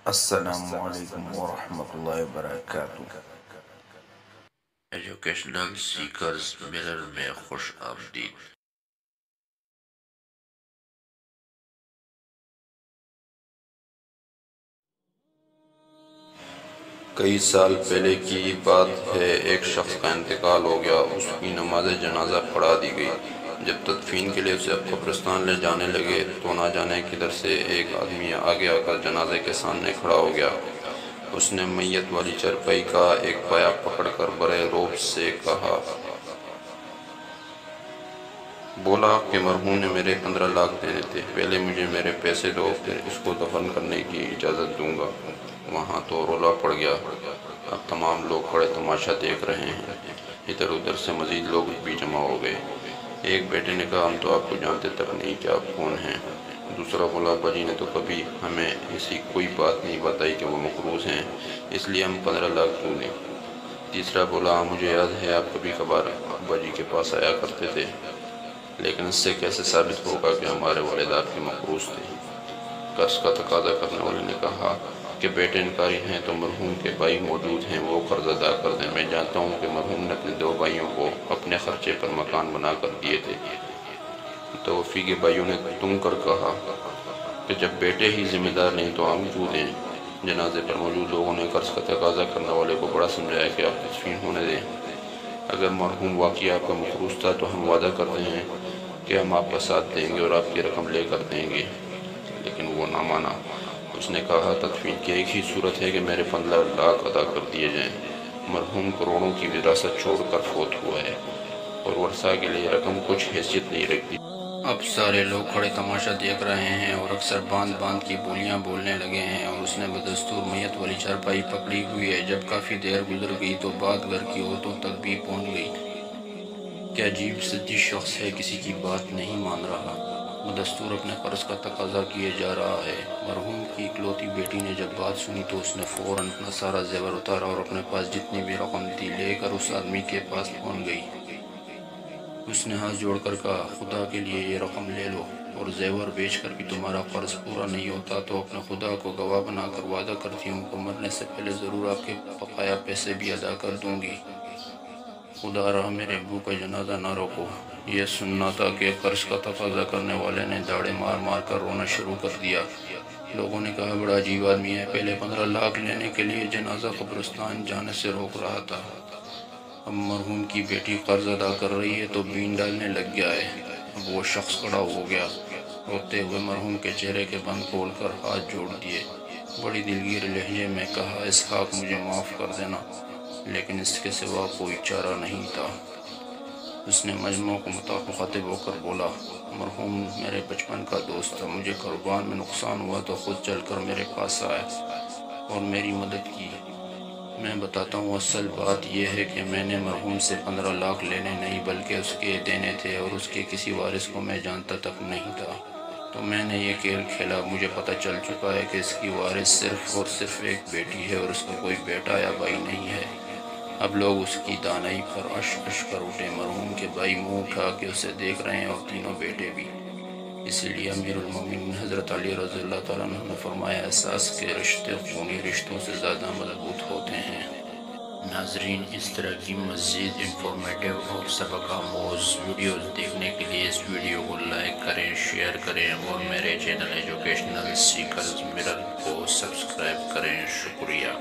السلام علیکم ورحمۃ اللہ وبرکاتہ۔ ایجوکیشنل سیکرز ملر میں خوش آمدید۔ کئی سال پہلے کی بات ہے، ایک شخص کا انتقال ہو گیا۔ اس کی نماز جنازہ پڑھا دی گئی۔ جب تدفین کے لیے اسے قبرستان لے جانے لگے تو نہ جانے کدھر سے ایک آدمی آگے آ کر جنازے کے سامنے کھڑا ہو گیا۔ اس نے میت والی چارپائی کا ایک پایا پکڑ کر بڑے روب سے کہا، بولا کہ مرحوم نے میرے 15 لاکھ دینے تھے، پہلے مجھے میرے پیسے دو، پھر اس کو دفن کرنے کی اجازت دوں گا۔ وہاں تو رولا پڑ گیا۔ اب تمام لوگ کھڑے تماشا دیکھ رہے ہیں۔ ادھر ادھر سے مزید لوگ بھی جمع ہو گئے۔ ایک بیٹے نے کہا، ہم تو آپ کو جانتے تک نہیں کہ آپ کون ہیں۔ دوسرا بولا، ابا جی نے تو کبھی ہمیں ایسی کوئی بات نہیں بتائی کہ وہ مقروض ہیں، اس لیے ہم 15 لاکھ کیوں دیں۔ تیسرا بولا، مجھے یاد ہے آپ کبھی کبھار ابا جی کے پاس آیا کرتے تھے، لیکن اس سے کیسے ثابت ہوگا کہ ہمارے والد آپ کے مقروض تھے۔ قرض کا تقاضا کرنے والے نے کہا کہ بیٹے انکاری ہیں تو مرحوم کے بھائی موجود ہیں، وہ قرض ادا کر دیں۔ میں جانتا ہوں کہ مرحوم نے اپنے 2 بھائیوں کو اپنے خرچے پر مکان بنا کر دیے تھے۔ توفی کے بھائیوں نے تم کر کہا کہ جب بیٹے ہی ذمہ دار نہیں تو ہم کیوں دیں۔ جنازے پر موجود لوگوں نے قرض کا تقاضا کرنے والے کو بڑا سمجھایا کہ آپ تدفین ہونے دیں۔ اگر مرحوم واقعی آپ کا مقروض تھا تو ہم وعدہ کرتے ہیں کہ ہم آپ کا ساتھ دیں گے اور آپ کی رقم لے کر دیں گے، لیکن وہ نہ مانا۔ اس نے کہا، تدفین کی ایک ہی صورت ہے کہ میرے 15 لاکھ ادا کر دیے جائیں۔ مرحوم کروڑوں کی وراثت چھوڑ کر فوت ہوا ہے اور ورثاء کے لیے رقم کچھ حیثیت نہیں رکھتی۔ اب سارے لوگ کھڑے تماشا دیکھ رہے ہیں اور اکثر باندھ باندھ کی بولیاں بولنے لگے ہیں، اور اس نے بدستور میت والی چارپائی پکڑی ہوئی ہے۔ جب کافی دیر گزر گئی تو بات گھر کی عورتوں تک بھی پہنچ گئی۔ کیا عجیب ضدی شخص ہے، کسی کی بات نہیں مان رہا، بدستور اپنے قرض کا تقاضا کیے جا رہا ہے۔ مرحوم کی اکلوتی بیٹی نے جب بات سنی تو اس نے فوراً اپنا سارا زیور اتارا اور اپنے پاس جتنی بھی رقم تھی لے کر اس آدمی کے پاس پہنچ گئی۔ اس نے ہاتھ جوڑ کر کہا، خدا کے لیے یہ رقم لے لو، اور زیور بیچ کر بھی تمہارا قرض پورا نہیں ہوتا تو اپنے خدا کو گواہ بنا کر وعدہ کرتی ہوں کہ مرنے سے پہلے ضرور آپ کے بقایا پیسے بھی ادا کر دوں گی۔ خدا رہا میرے ابو کا جنازہ نہ روکو۔ یہ سننا تھا کہ قرض کا تقاضا کرنے والے نے داڑے مار مار کر رونا شروع کر دیا۔ لوگوں نے کہا، بڑا عجیب آدمی ہے، پہلے 15 لاکھ لینے کے لیے جنازہ قبرستان جانے سے روک رہا تھا، اب مرحوم کی بیٹی قرض ادا کر رہی ہے تو بین ڈالنے لگ گیا ہے۔ اب وہ شخص کھڑا ہو گیا، روتے ہوئے مرحوم کے چہرے کے بند کھول کر ہاتھ جوڑ دیے، بڑی دلگیر لہجے میں کہا، اسحاق مجھے معاف کر دینا، لیکن اس کے سوا کوئی چارہ نہیں تھا۔ اس نے مجموع کو مخاطب ہو کر بولا، مرحوم میرے بچپن کا دوست تھا، مجھے کاروبار میں نقصان ہوا تو خود چل کر میرے پاس آیا اور میری مدد کی۔ میں بتاتا ہوں، اصل بات یہ ہے کہ میں نے مرحوم سے 15 لاکھ لینے نہیں بلکہ اس کے دینے تھے، اور اس کے کسی وارث کو میں جانتا تک نہیں تھا، تو میں نے یہ کھیل کھیلا۔ مجھے پتہ چل چکا ہے کہ اس کی وارث صرف اور صرف ایک بیٹی ہے اور اس کا کوئی بیٹا یا بھائی نہیں ہے۔ اب لوگ اس کی دانائی پر اشک اشک کر اٹھے۔ مرحوم کے بھائی منہ اٹھا کے اسے دیکھ رہے ہیں اور تینوں بیٹے بھی۔ اسی لیے امیر المومنین حضرت علی رضی اللہ تعالیٰ عنہ نے فرمایا، احساس کے رشتے خونی رشتوں سے زیادہ مضبوط ہوتے ہیں۔ ناظرین، اس طرح کی مزید انفارمیٹیو اور سبق آموز ویڈیوز دیکھنے کے لیے اس ویڈیو کو لائک کریں، شیئر کریں اور میرے چینل ایجوکیشنل سیکرز مرر کو سبسکرائب کریں۔ شکریہ۔